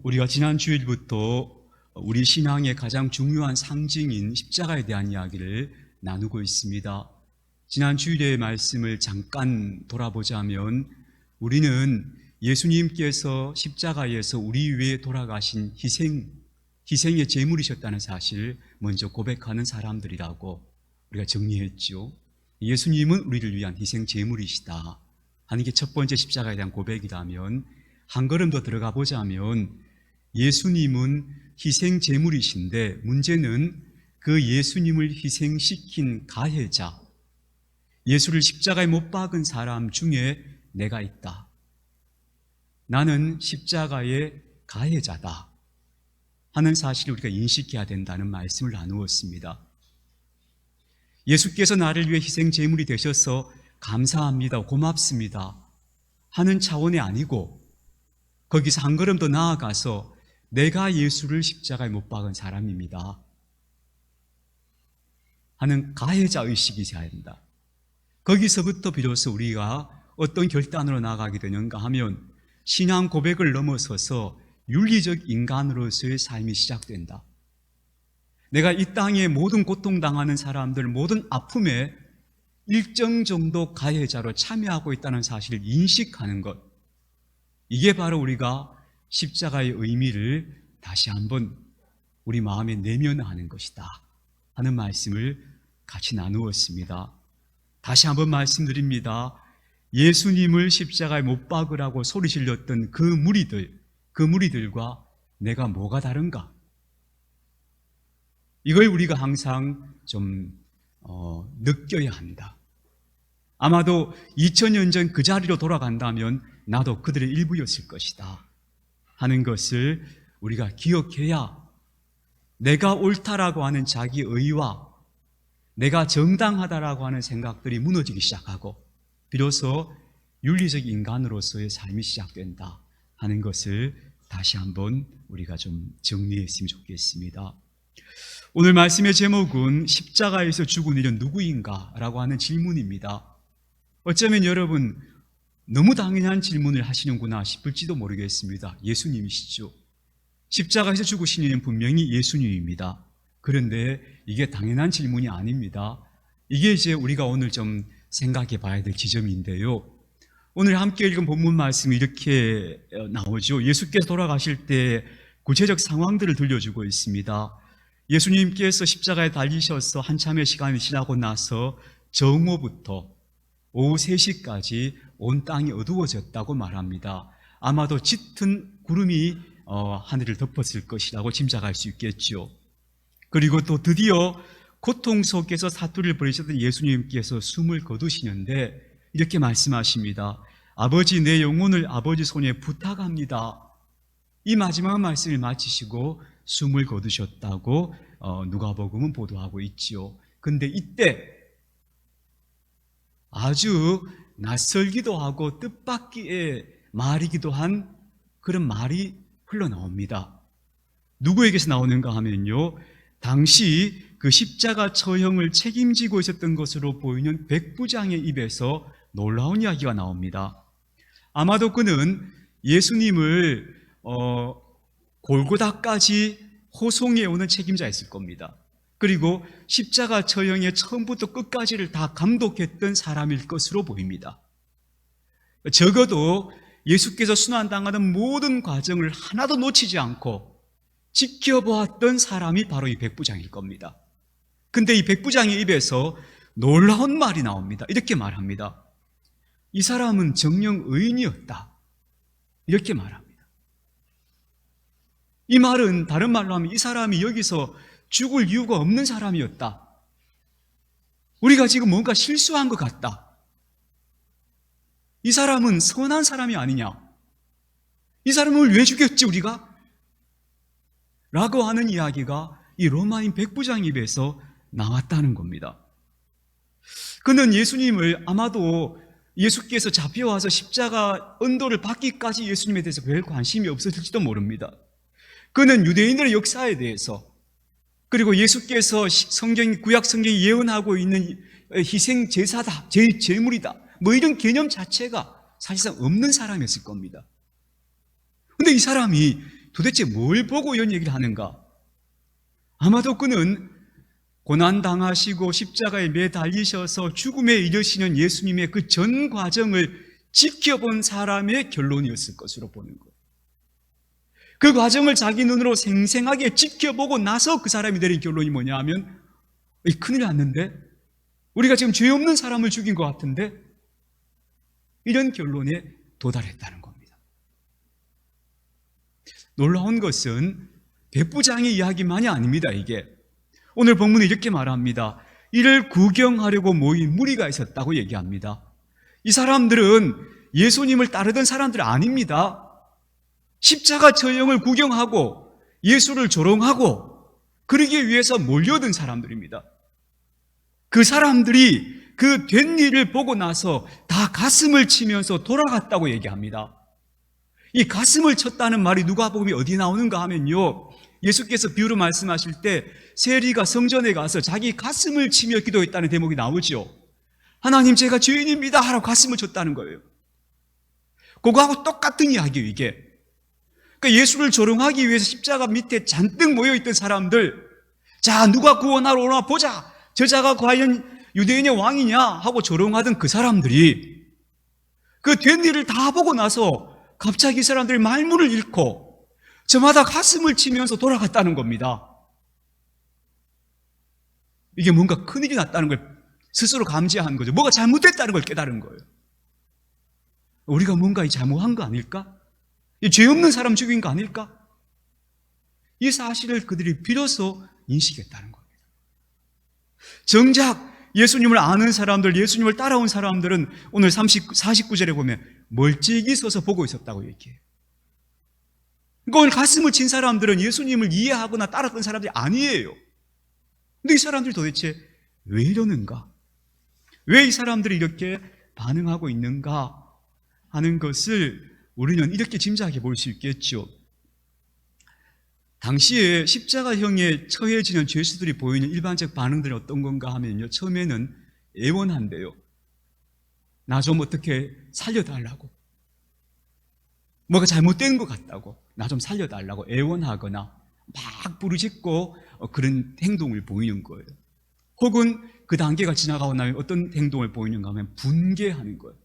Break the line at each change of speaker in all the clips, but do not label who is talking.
우리가 지난 주일부터 우리 신앙의 가장 중요한 상징인 십자가에 대한 이야기를 나누고 있습니다. 지난 주일의 말씀을 잠깐 돌아보자면 우리는 예수님께서 십자가에서 우리 위해 돌아가신 희생의 제물이셨다는 사실을 먼저 고백하는 사람들이라고 우리가 정리했죠. 예수님은 우리를 위한 희생 제물이시다 하는 게 첫 번째 십자가에 대한 고백이라면, 한 걸음 더 들어가 보자면 예수님은 희생 제물이신데 문제는 그 예수님을 희생시킨 가해자, 예수를 십자가에 못 박은 사람 중에 내가 있다. 나는 십자가의 가해자다 하는 사실을 우리가 인식해야 된다는 말씀을 나누었습니다. 예수께서 나를 위해 희생 제물이 되셔서 감사합니다, 고맙습니다 하는 차원이 아니고, 거기서 한 걸음 더 나아가서 내가 예수를 십자가에 못 박은 사람입니다 하는 가해자 의식이 있어야 된다. 거기서부터 비로소 우리가 어떤 결단으로 나아가게 되는가 하면 신앙 고백을 넘어서서 윤리적 인간으로서의 삶이 시작된다. 내가 이 땅에 모든 고통당하는 사람들, 모든 아픔에 일정 정도 가해자로 참여하고 있다는 사실을 인식하는 것, 이게 바로 우리가 십자가의 의미를 다시 한번 우리 마음에 내면화하는 것이다 하는 말씀을 같이 나누었습니다. 다시 한번 말씀드립니다. 예수님을 십자가에 못 박으라고 소리 질렀던 그 무리들과 내가 뭐가 다른가? 이걸 우리가 항상 좀 느껴야 한다. 아마도 2000년 전 그 자리로 돌아간다면 나도 그들의 일부였을 것이다 하는 것을 우리가 기억해야 내가 옳다라고 하는 자기 의와 내가 정당하다라고 하는 생각들이 무너지기 시작하고 비로소 윤리적 인간으로서의 삶이 시작된다 하는 것을 다시 한번 우리가 좀 정리했으면 좋겠습니다. 오늘 말씀의 제목은 십자가에서 죽은 이는 누구인가? 라고 하는 질문입니다. 어쩌면 여러분 너무 당연한 질문을 하시는구나 싶을지도 모르겠습니다. 예수님이시죠. 십자가에서 죽으신 이는 분명히 예수님입니다. 그런데 이게 당연한 질문이 아닙니다. 이게 이제 우리가 오늘 좀 생각해 봐야 될 지점인데요. 오늘 함께 읽은 본문 말씀이 이렇게 나오죠. 예수께서 돌아가실 때 구체적 상황들을 들려주고 있습니다. 예수님께서 십자가에 달리셔서 한참의 시간이 지나고 나서 정오부터 오후 3시까지 온 땅이 어두워졌다고 말합니다. 아마도 짙은 구름이 하늘을 덮었을 것이라고 짐작할 수 있겠죠. 그리고 또 드디어 고통 속에서 사투를 벌이셨던 예수님께서 숨을 거두시는데 이렇게 말씀하십니다. 아버지, 내 영혼을 아버지 손에 부탁합니다. 이 마지막 말씀을 마치시고 숨을 거두셨다고 누가복음은 보도하고 있지요. 근데 이때 아주 낯설기도 하고 뜻밖의 말이기도 한 그런 말이 흘러나옵니다. 누구에게서 나오는가 하면요, 당시 그 십자가 처형을 책임지고 있었던 것으로 보이는 백부장의 입에서 놀라운 이야기가 나옵니다. 아마도 그는 예수님을 골고다까지 호송해오는 책임자였을 겁니다. 그리고 십자가 처형의 처음부터 끝까지를 다 감독했던 사람일 것으로 보입니다. 적어도 예수께서 순환당하는 모든 과정을 하나도 놓치지 않고 지켜보았던 사람이 바로 이 백부장일 겁니다. 근데 이 백부장의 입에서 놀라운 말이 나옵니다. 이렇게 말합니다. 이 사람은 정녕 의인이었다. 이렇게 말합니다. 이 말은 다른 말로 하면 이 사람이 여기서 죽을 이유가 없는 사람이었다. 우리가 지금 뭔가 실수한 것 같다. 이 사람은 선한 사람이 아니냐? 이 사람을 왜 죽였지 우리가? 라고 하는 이야기가 이 로마인 백부장 입에서 나왔다는 겁니다. 그는 예수님을 아마도 예수께서 잡혀와서 십자가 언도를 받기까지 예수님에 대해서 별 관심이 없었을지도 모릅니다. 그는 유대인들의 역사에 대해서, 그리고 예수께서 구약 성경이 예언하고 있는 희생 제사다, 제물이다, 뭐 이런 개념 자체가 사실상 없는 사람이었을 겁니다. 그런데 이 사람이 도대체 뭘 보고 이런 얘기를 하는가? 아마도 그는 고난당하시고 십자가에 매달리셔서 죽음에 이르시는 예수님의 그 전 과정을 지켜본 사람의 결론이었을 것으로 보는 거예요. 그 과정을 자기 눈으로 생생하게 지켜보고 나서 그 사람이 내린 결론이 뭐냐 하면, 큰일 났는데? 우리가 지금 죄 없는 사람을 죽인 것 같은데? 이런 결론에 도달했다는 겁니다. 놀라운 것은 백부장의 이야기만이 아닙니다. 이게 오늘 본문은 이렇게 말합니다. 이를 구경하려고 모인 무리가 있었다고 얘기합니다. 이 사람들은 예수님을 따르던 사람들 아닙니다. 십자가 처형을 구경하고 예수를 조롱하고 그러기 위해서 몰려든 사람들입니다. 그 사람들이 그 된 일을 보고 나서 다 가슴을 치면서 돌아갔다고 얘기합니다. 이 가슴을 쳤다는 말이 누가복음에 어디 나오는가 하면요, 예수께서 비유로 말씀하실 때 세리가 성전에 가서 자기 가슴을 치며 기도했다는 대목이 나오죠. 하나님, 제가 죄인입니다 하라고 가슴을 쳤다는 거예요. 그거하고 똑같은 이야기예요, 이게. 그러니까 예수를 조롱하기 위해서 십자가 밑에 잔뜩 모여있던 사람들, 자, 누가 구원하러 오나 보자, 저자가 과연 유대인의 왕이냐 하고 조롱하던 그 사람들이 그 된 일을 다 보고 나서 갑자기 이 사람들이 말문을 잃고 저마다 가슴을 치면서 돌아갔다는 겁니다. 이게 뭔가 큰일이 났다는 걸 스스로 감지한 거죠. 뭐가 잘못됐다는 걸 깨달은 거예요. 우리가 뭔가 잘못한 거 아닐까? 죄 없는 사람 죽인 거 아닐까? 이 사실을 그들이 비로소 인식했다는 겁니다. 정작 예수님을 아는 사람들, 예수님을 따라온 사람들은 오늘 49절에 보면 멀찍이 서서 보고 있었다고 얘기해요. 그러니까 오늘 가슴을 친 사람들은 예수님을 이해하거나 따랐던 사람들이 아니에요. 근데 이 사람들이 도대체 왜 이러는가? 왜 이 사람들이 이렇게 반응하고 있는가 하는 것을 우리는 이렇게 짐작해 볼 수 있겠죠. 당시에 십자가형에 처해지는 죄수들이 보이는 일반적 반응들이 어떤 건가 하면요, 처음에는 애원한대요. 나 좀 어떻게 살려달라고, 뭐가 잘못된 것 같다고, 나 좀 살려달라고 애원하거나 막 부르짖고 그런 행동을 보이는 거예요. 혹은 그 단계가 지나가고 나면 어떤 행동을 보이는가 하면 분개하는 거예요.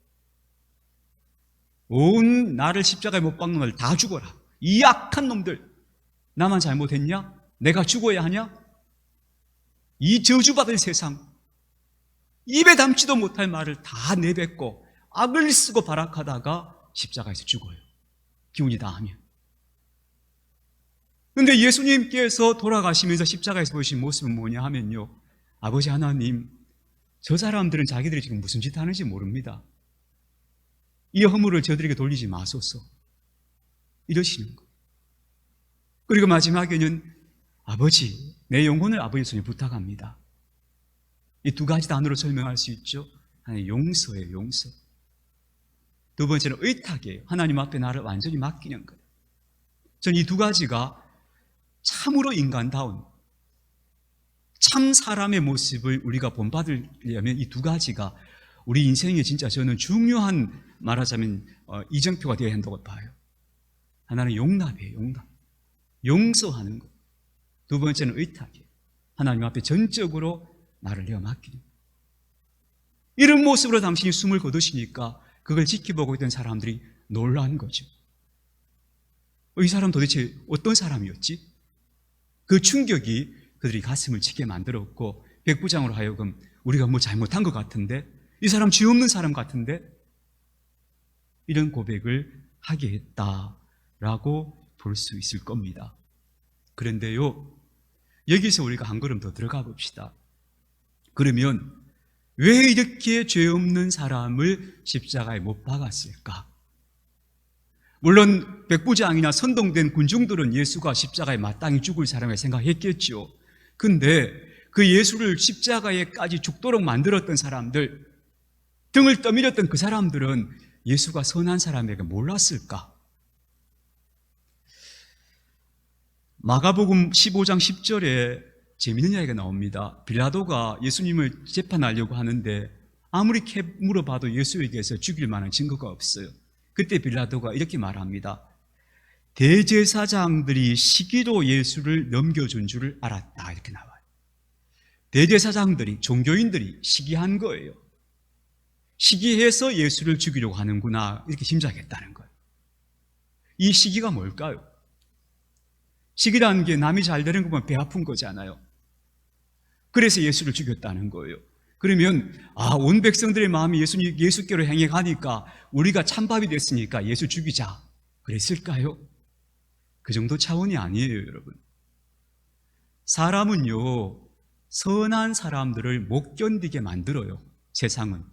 온 나를 십자가에 못 박는 걸 다 죽어라, 이 악한 놈들, 나만 잘못했냐? 내가 죽어야 하냐? 이 저주받을 세상, 입에 담지도 못할 말을 다 내뱉고 악을 쓰고 발악하다가 십자가에서 죽어요. 기운이 다 하면. 그런데 예수님께서 돌아가시면서 십자가에서 보이신 모습은 뭐냐 하면요, 아버지 하나님, 저 사람들은 자기들이 지금 무슨 짓 하는지 모릅니다. 이 허물을 저들에게 돌리지 마소서, 이러시는 거예요. 그리고 마지막에는 아버지, 내 영혼을 아버지 손에 부탁합니다. 이 두 가지 단어로 설명할 수 있죠. 하나님, 용서예요, 용서. 두 번째는 의탁이에요. 하나님 앞에 나를 완전히 맡기는 거예요. 저는 이 두 가지가 참으로 인간다운 참 사람의 모습을 우리가 본받으려면 이 두 가지가 우리 인생에 진짜 저는 중요한, 말하자면 이정표가 되어야 한다고 봐요. 하나는 용납이에요, 용납. 용서하는 것. 두 번째는 의탁이에요. 하나님 앞에 전적으로 나를 내어 맡기는 것. 이런 모습으로 당신이 숨을 거두시니까 그걸 지켜보고 있던 사람들이 놀란 거죠. 이 사람 도대체 어떤 사람이었지? 그 충격이 그들이 가슴을 치게 만들었고, 백부장으로 하여금 우리가 뭐 잘못한 것 같은데, 이 사람 죄 없는 사람 같은데, 이런 고백을 하게 했다라고 볼 수 있을 겁니다. 그런데요, 여기서 우리가 한 걸음 더 들어가 봅시다. 그러면 왜 이렇게 죄 없는 사람을 십자가에 못 박았을까? 물론 백부장이나 선동된 군중들은 예수가 십자가에 마땅히 죽을 사람을 생각했겠죠. 근데 그 예수를 십자가에까지 죽도록 만들었던 사람들, 등을 떠밀었던 그 사람들은 예수가 선한 사람에게 몰랐을까? 마가복음 15장 10절에 재미있는 이야기가 나옵니다. 빌라도가 예수님을 재판하려고 하는데 아무리 캐 물어봐도 예수에게서 죽일 만한 증거가 없어요. 그때 빌라도가 이렇게 말합니다. 대제사장들이 시기로 예수를 넘겨준 줄을 알았다, 이렇게 나와요. 대제사장들이, 종교인들이 시기한 거예요. 시기해서 예수를 죽이려고 하는구나, 이렇게 짐작했다는 거예요. 이 시기가 뭘까요? 시기라는 게 남이 잘 되는 것만 배 아픈 거잖아요. 그래서 예수를 죽였다는 거예요. 그러면 온 백성들의 마음이 예수께로 향해 가니까 우리가 찬밥이 됐으니까 예수 죽이자, 그랬을까요? 그 정도 차원이 아니에요, 여러분. 사람은요, 선한 사람들을 못 견디게 만들어요, 세상은.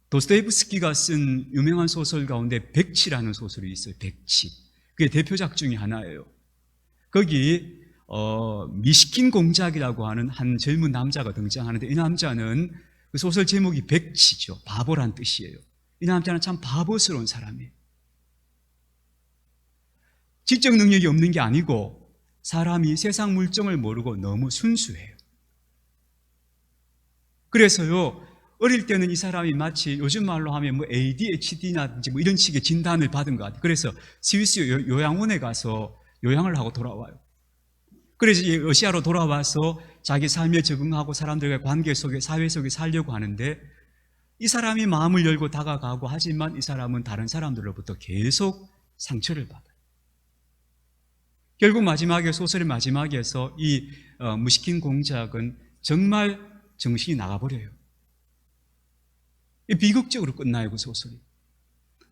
도스토옙스키가 쓴 유명한 소설 가운데 백치라는 소설이 있어요. 백치. 그게 대표작 중에 하나예요. 거기 미시킨 공작이라고 하는 한 젊은 남자가 등장하는데, 이 남자는 그 소설 제목이 백치죠. 바보란 뜻이에요. 이 남자는 참 바보스러운 사람이에요. 지적 능력이 없는 게 아니고 사람이 세상 물정을 모르고 너무 순수해요. 그래서요, 어릴 때는 이 사람이 마치 요즘 말로 하면 ADHD나든지 이런 식의 진단을 받은 것 같아요. 그래서 스위스 요양원에 가서 요양을 하고 돌아와요. 그래서 러시아로 돌아와서 자기 삶에 적응하고 사람들과의 관계 속에, 사회 속에 살려고 하는데, 이 사람이 마음을 열고 다가가고 하지만 이 사람은 다른 사람들로부터 계속 상처를 받아요. 결국 마지막에, 소설의 마지막에서 이 무시킨 공작은 정말 정신이 나가버려요. 비극적으로 끝나요, 그 소설이.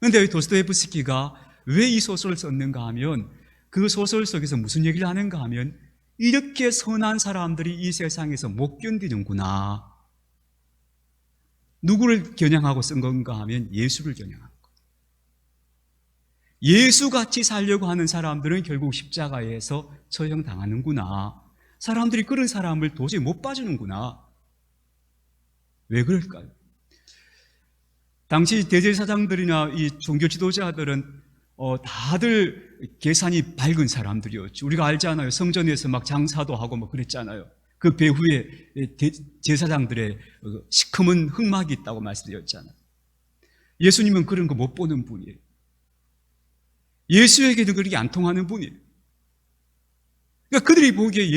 그런데 도스토옙스키가 왜 이 소설을 썼는가 하면, 그 소설 속에서 무슨 얘기를 하는가 하면, 이렇게 선한 사람들이 이 세상에서 못 견디는구나. 누구를 겨냥하고 쓴 건가 하면 예수를 겨냥한 거예요. 예수같이 살려고 하는 사람들은 결국 십자가에서 처형당하는구나. 사람들이 그런 사람을 도저히 못 봐주는구나. 왜 그럴까요? 당시 대제사장들이나 이 종교 지도자들은 다들 계산이 밝은 사람들이었죠. 우리가 알잖아요. 성전에서 막 장사도 하고 뭐 그랬잖아요. 그 배후에 제사장들의 시커먼 흑막이 있다고 말씀드렸잖아요. 예수님은 그런 거 못 보는 분이에요. 예수에게도 그렇게 안 통하는 분이에요. 그러니까 그들이 보기에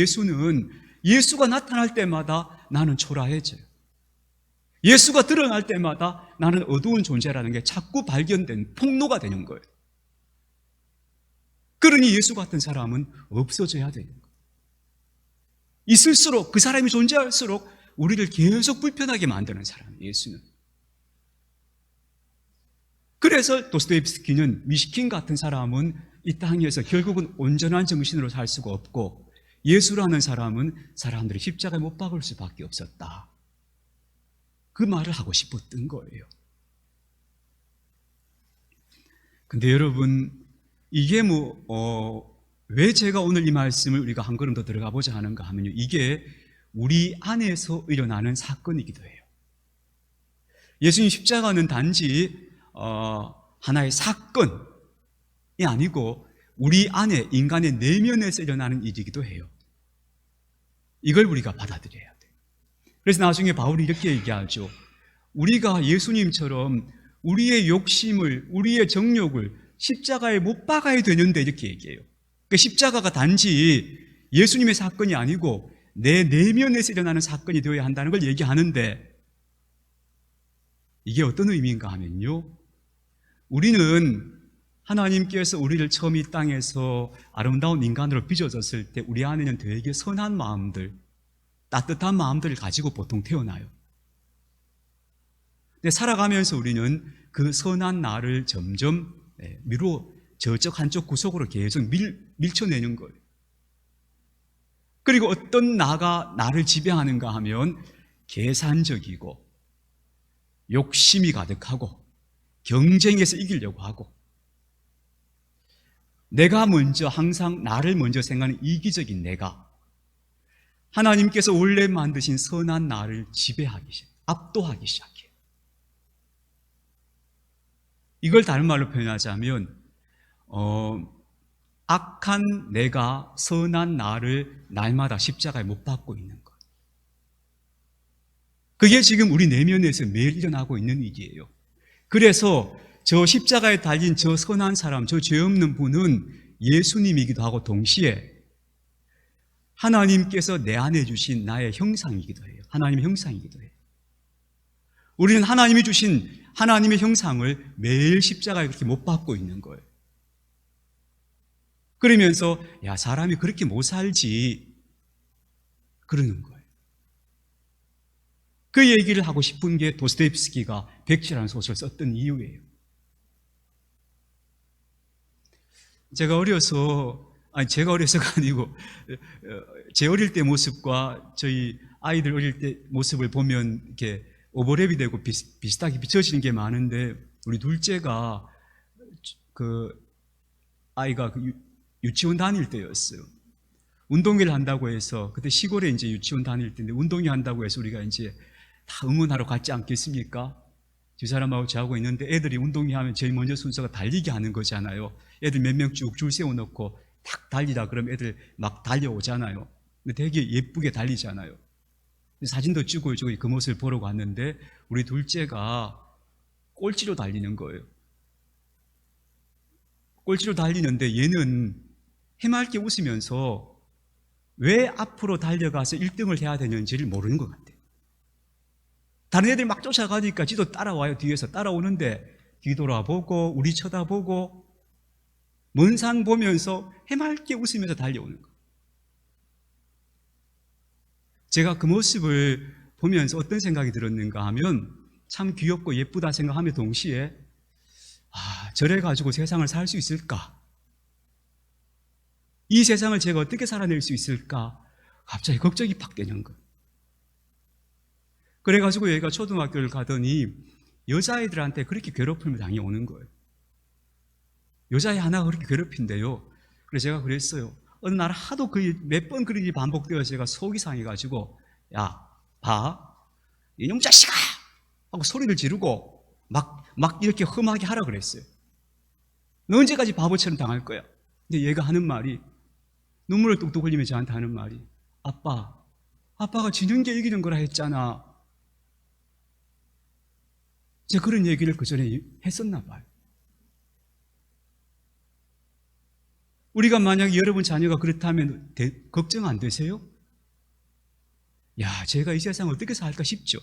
예수가 나타날 때마다 나는 초라해져요. 예수가 드러날 때마다 나는 어두운 존재라는 게 자꾸 발견된, 폭로가 되는 거예요. 그러니 예수 같은 사람은 없어져야 되는 거예요. 있을수록, 그 사람이 존재할수록 우리를 계속 불편하게 만드는 사람이에요, 예수는. 그래서 도스토옙스키는 미시킨 같은 사람은 이 땅에서 결국은 온전한 정신으로 살 수가 없고, 예수라는 사람은 사람들이 십자가에 못 박을 수밖에 없었다. 그 말을 하고 싶었던 거예요. 근데 여러분, 이게 왜 제가 오늘 이 말씀을 우리가 한 걸음 더 들어가 보자 하는가 하면요, 이게 우리 안에서 일어나는 사건이기도 해요. 예수님 십자가는 단지 하나의 사건이 아니고 우리 안에, 인간의 내면에서 일어나는 일이기도 해요. 이걸 우리가 받아들여야 돼요. 그래서 나중에 바울이 이렇게 얘기하죠. 우리가 예수님처럼 우리의 욕심을, 우리의 정욕을 십자가에 못 박아야 되는데, 이렇게 얘기해요. 그러니까 십자가가 단지 예수님의 사건이 아니고 내 내면에서 일어나는 사건이 되어야 한다는 걸 얘기하는데, 이게 어떤 의미인가 하면요, 우리는 하나님께서 우리를 처음 이 땅에서 아름다운 인간으로 빚어졌을 때 우리 안에는 되게 선한 마음들, 따뜻한 마음들을 가지고 보통 태어나요. 근데 살아가면서 우리는 그 선한 나를 점점 미루어 저쪽 한쪽 구석으로 계속 밀쳐내는 거예요. 그리고 어떤 나가 나를 지배하는가 하면 계산적이고 욕심이 가득하고 경쟁에서 이기려고 하고, 내가 먼저, 항상 나를 먼저 생각하는 이기적인 내가, 하나님께서 원래 만드신 선한 나를 압도하기 시작해요. 이걸 다른 말로 표현하자면 악한 내가 선한 나를 날마다 십자가에 못 박고 있는 것. 그게 지금 우리 내면에서 매일 일어나고 있는 일이에요. 그래서 저 십자가에 달린 저 선한 사람, 저 죄 없는 분은 예수님이기도 하고 동시에 하나님께서 내 안에 주신 나의 형상이기도 해요. 하나님의 형상이기도 해요. 우리는 하나님이 주신 하나님의 형상을 매일 십자가에 그렇게 못 박고 있는 거예요. 그러면서 야, 사람이 그렇게 못 살지 그러는 거예요. 그 얘기를 하고 싶은 게 도스토옙스키가 백지라는 소설을 썼던 이유예요. 제가 어려서가 아니고 제 어릴 때 모습과 저희 아이들 어릴 때 모습을 보면 이렇게 오버랩이 되고 비슷하게 비춰지는 게 많은데, 우리 둘째가 아이가 유치원 다닐 때였어요. 운동회를 한다고 해서, 그때 시골에 이제 유치원 다닐 때인데 운동회 한다고 해서 우리가 이제 다 응원하러 갔지 않겠습니까? 두 사람하고 저하고 있는데 애들이 운동회 하면 제일 먼저 순서가 달리기 하는 거잖아요. 애들 몇 명 쭉 줄 세워놓고 탁 달리라 그러면 애들 막 달려오잖아요. 근데 되게 예쁘게 달리잖아요. 사진도 찍고 저기 그 모습을 보러 갔는데 우리 둘째가 꼴찌로 달리는 거예요. 꼴찌로 달리는데 얘는 해맑게 웃으면서 왜 앞으로 달려가서 1등을 해야 되는지를 모르는 것 같아요. 다른 애들이 막 쫓아가니까 지도 따라와요. 뒤에서 따라오는데 뒤돌아보고 우리 쳐다보고 먼 산 보면서 해맑게 웃으면서 달려오는 거예요. 제가 그 모습을 보면서 어떤 생각이 들었는가 하면 참 귀엽고 예쁘다 생각하며 동시에 저래 가지고 세상을 살 수 있을까? 이 세상을 제가 어떻게 살아낼 수 있을까? 갑자기 걱정이 팍 되는 거예요. 그래가지고 얘가 초등학교를 가더니 여자애들한테 그렇게 괴롭힘을 당해오는 거예요. 여자애 하나가 그렇게 괴롭힌대요. 그래서 제가 그랬어요. 어느 날 하도 몇 번 그런 일이 반복되어서 제가 속이 상해가지고, 야, 봐, 이놈 자식아! 하고 소리를 지르고 막 이렇게 험하게 하라 그랬어요. 너 언제까지 바보처럼 당할 거야? 근데 얘가 하는 말이, 눈물을 뚝뚝 흘리며 저한테 하는 말이, 아빠가 지는 게 이기는 거라 했잖아. 제가 그런 얘기를 그 전에 했었나 봐요. 우리가 만약에 여러분 자녀가 그렇다면 걱정 안 되세요? 야, 제가 이 세상 어떻게 살까 싶죠.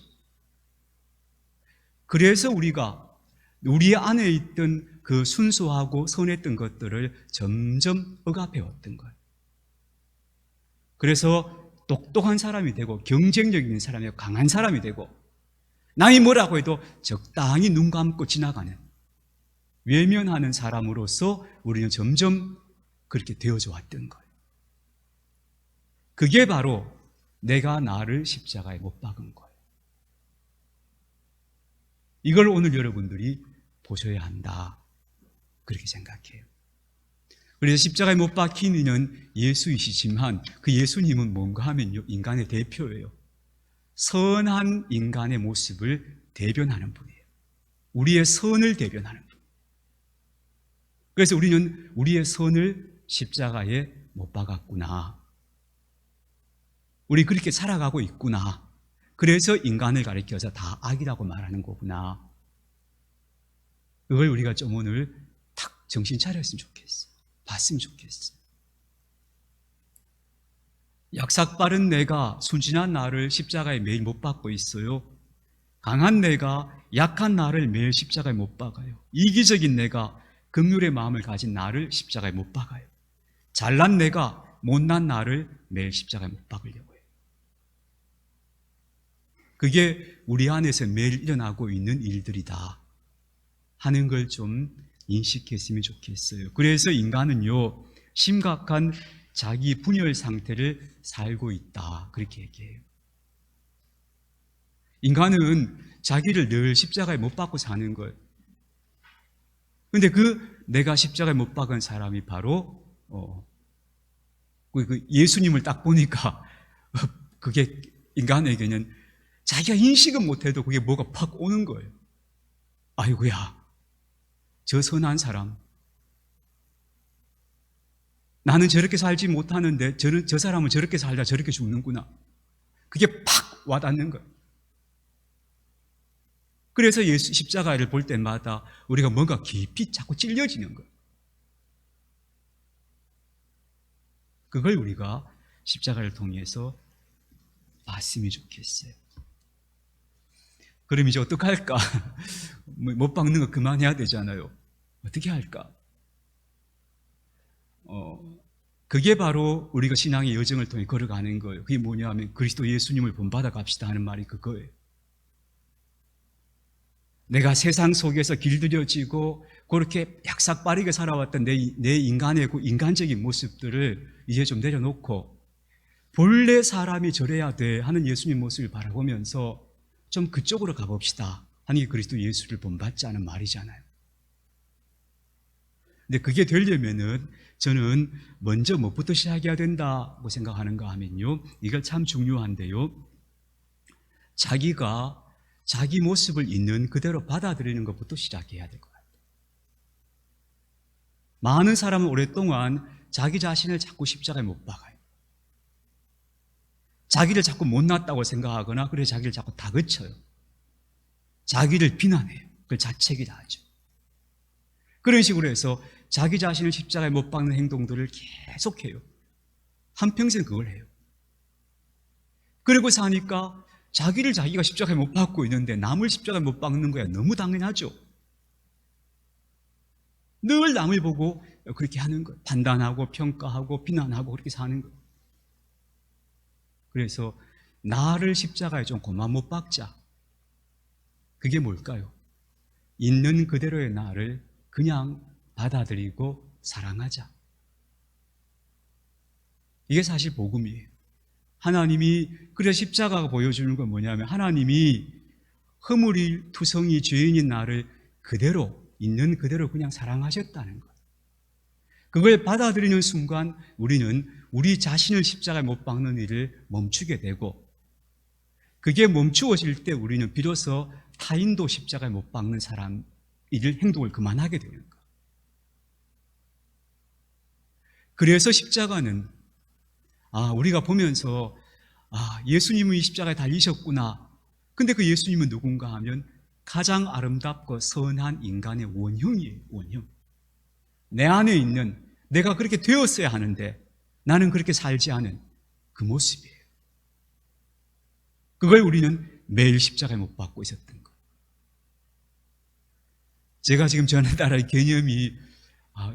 그래서 우리가 우리 안에 있던 그 순수하고 선했던 것들을 점점 억압해왔던 거예요. 그래서 똑똑한 사람이 되고 경쟁력 있는 사람이 되고 강한 사람이 되고 남이 뭐라고 해도 적당히 눈 감고 지나가는 외면하는 사람으로서 우리는 점점 그렇게 되어져 왔던 거예요. 그게 바로 내가 나를 십자가에 못 박은 거예요. 이걸 오늘 여러분들이 보셔야 한다, 그렇게 생각해요. 그래서 십자가에 못 박힌 이는 예수이시지만 그 예수님은 뭔가 하면요, 인간의 대표예요. 선한 인간의 모습을 대변하는 분이에요. 우리의 선을 대변하는 분. 그래서 우리는 우리의 선을 십자가에 못 박았구나. 우리 그렇게 살아가고 있구나. 그래서 인간을 가리켜서 다 악이라고 말하는 거구나. 그걸 우리가 좀 오늘 탁 정신 차렸으면 좋겠어요. 봤으면 좋겠어요. 약삭 빠른 내가, 순진한 나를 십자가에 매일 못 박고 있어요. 강한 내가 약한 나를 매일 십자가에 못 박아요. 이기적인 내가 긍휼의 마음을 가진 나를 십자가에 못 박아요. 잘난 내가 못난 나를 매일 십자가에 못 박으려고 해요. 그게 우리 안에서 매일 일어나고 있는 일들이다 하는 걸 좀 인식했으면 좋겠어요. 그래서 인간은요, 심각한 자기 분열 상태를 살고 있다, 그렇게 얘기해요. 인간은 자기를 늘 십자가에 못 박고 사는 거예요. 그런데 내가 십자가에 못 박은 사람이 바로 그 예수님을 딱 보니까 그게 인간에게는 자기가 인식은 못해도 그게 뭐가 팍 오는 거예요. 아이고야, 저 선한 사람, 나는 저렇게 살지 못하는데 저 사람은 저렇게 살다 저렇게 죽는구나. 그게 팍 와닿는 거예요. 그래서 예수 십자가를 볼 때마다 우리가 뭔가 깊이 자꾸 찔려지는 거예요. 그걸 우리가 십자가를 통해서 봤으면 좋겠어요. 그럼 이제 어떡할까? 못 박는 거 그만해야 되잖아요. 어떻게 할까? 그게 바로 우리가 신앙의 여정을 통해 걸어가는 거예요. 그게 뭐냐 하면 그리스도 예수님을 본받아 갑시다 하는 말이 그거예요. 내가 세상 속에서 길들여지고 그렇게 약삭빠르게 살아왔던 내 인간의 그 인간적인 모습들을 이제 좀 내려놓고 본래 사람이 저래야 돼 하는 예수님 모습을 바라보면서 좀 그쪽으로 가봅시다 하는 게 그리스도 예수를 본받자는 말이잖아요. 근데 그게 되려면은 저는 먼저 뭐부터 시작해야 된다고 생각하는가 하면요, 이걸 참 중요한데요, 자기가 자기 모습을 있는 그대로 받아들이는 것부터 시작해야 될 것 같아요. 많은 사람은 오랫동안 자기 자신을 자꾸 십자가에 못 박아요. 자기를 자꾸 못났다고 생각하거나 그래서 자기를 자꾸 다그쳐요. 자기를 비난해요. 그걸 자책이라 하죠. 그런 식으로 해서 자기 자신을 십자가에 못 박는 행동들을 계속해요. 한평생 그걸 해요. 그리고 사니까 자기를 자기가 십자가에 못 박고 있는데 남을 십자가에 못 박는 거야 너무 당연하죠. 늘 남을 보고 그렇게 하는 거예요. 판단하고 평가하고 비난하고 그렇게 사는 거예요. 그래서 나를 십자가에 좀 그만 못 박자. 그게 뭘까요? 있는 그대로의 나를 그냥 받아들이고 사랑하자. 이게 사실 복음이에요. 하나님이, 그래서 십자가가 보여주는 건 뭐냐면 하나님이 허물이 투성이 죄인인 나를 그대로 있는 그대로 그냥 사랑하셨다는 것. 그걸 받아들이는 순간 우리는 우리 자신을 십자가에 못 박는 일을 멈추게 되고, 그게 멈추어질 때 우리는 비로소 타인도 십자가에 못 박는 사람 일을 행동을 그만하게 되는 것. 그래서 십자가는 우리가 보면서 예수님이 십자가에 달리셨구나. 근데 그 예수님은 누군가 하면 가장 아름답고 선한 인간의 원형이에요. 원형. 내 안에 있는, 내가 그렇게 되었어야 하는데 나는 그렇게 살지 않은 그 모습이에요. 그걸 우리는 매일 십자가에 못 박고 있었던 거예요. 제가 지금 전해달라 개념이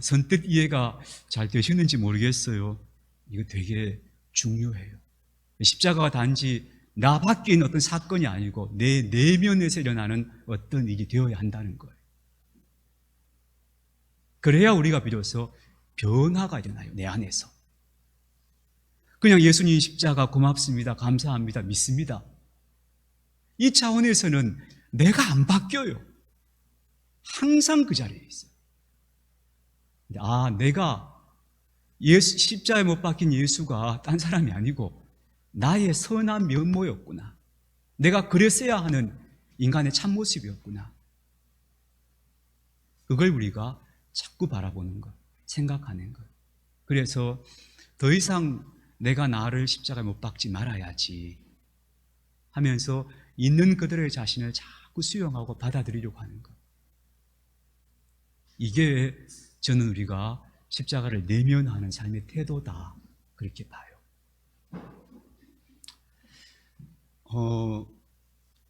선뜻 이해가 잘 되시는지 모르겠어요. 이거 되게 중요해요. 십자가가 단지 나 밖에 있는 어떤 사건이 아니고 내 내면에서 일어나는 어떤 일이 되어야 한다는 거예요. 그래야 우리가 비로소 변화가 일어나요. 내 안에서. 그냥 예수님 십자가 고맙습니다, 감사합니다, 믿습니다, 이 차원에서는 내가 안 바뀌어요. 항상 그 자리에 있어요. 내가 십자가에 못 박힌 예수가 딴 사람이 아니고 나의 선한 면모였구나. 내가 그랬어야 하는 인간의 참모습이었구나. 그걸 우리가 자꾸 바라보는 것, 생각하는 것. 그래서 더 이상 내가 나를 십자가에 못 박지 말아야지 하면서 있는 그들의 자신을 자꾸 수용하고 받아들이려고 하는 것. 이게 저는 우리가 십자가를 내면하는 삶의 태도다, 그렇게 봐요.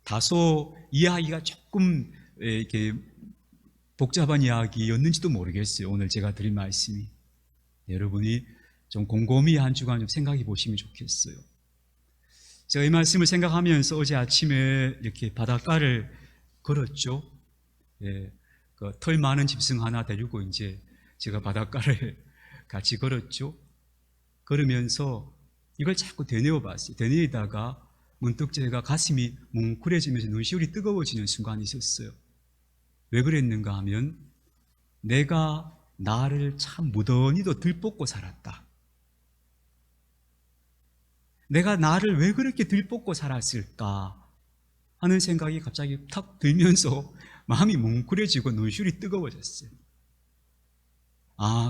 다소 이야기가 조금 이렇게 복잡한 이야기였는지도 모르겠어요. 오늘 제가 드린 말씀이. 여러분이 좀 곰곰이 한 주간 좀 생각해 보시면 좋겠어요. 제가 이 말씀을 생각하면서 어제 아침에 이렇게 바닷가를 걸었죠. 그 털 많은 짐승 하나 데리고 이제 제가 바닷가를 같이 걸었죠. 걸으면서 이걸 자꾸 되뇌어 봤어요. 되뇌이다가 문득 제가 가슴이 뭉클해지면서 눈시울이 뜨거워지는 순간이 있었어요. 왜 그랬는가 하면 내가 나를 참 무던히도 들볶고 살았다. 내가 나를 왜 그렇게 들볶고 살았을까 하는 생각이 갑자기 탁 들면서 마음이 뭉클해지고 눈시울이 뜨거워졌어요.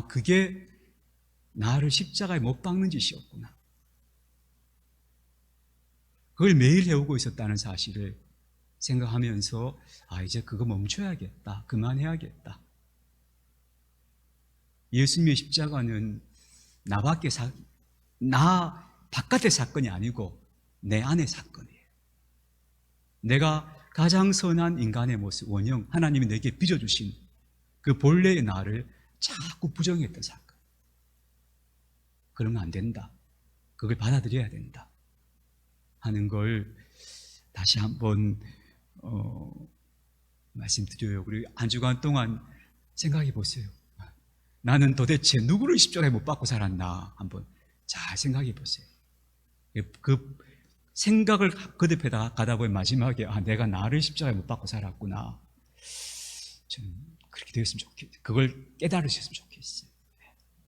그게 나를 십자가에 못 박는 짓이었구나. 그걸 매일 해오고 있었다는 사실을 생각하면서 이제 그거 멈춰야겠다. 그만해야겠다. 예수님의 십자가는 나 바깥의 사건이 아니고 내 안의 사건이에요. 내가 가장 선한 인간의 모습, 원형, 하나님이 내게 빚어주신 그 본래의 나를 자꾸 부정했던 사건. 그러면 안 된다. 그걸 받아들여야 된다. 하는 걸 다시 한번 말씀드려요. 그리고 한 주간 동안 생각해 보세요. 나는 도대체 누구를 십자가에 못 박고 살았나 한번 잘 생각해 보세요. 그 생각을 거듭해다 가다 보면 마지막에 내가 나를 십자가에 못 박고 살았구나. 저는 그렇게 되었으면 좋겠어요. 그걸 깨달으셨으면 좋겠어요.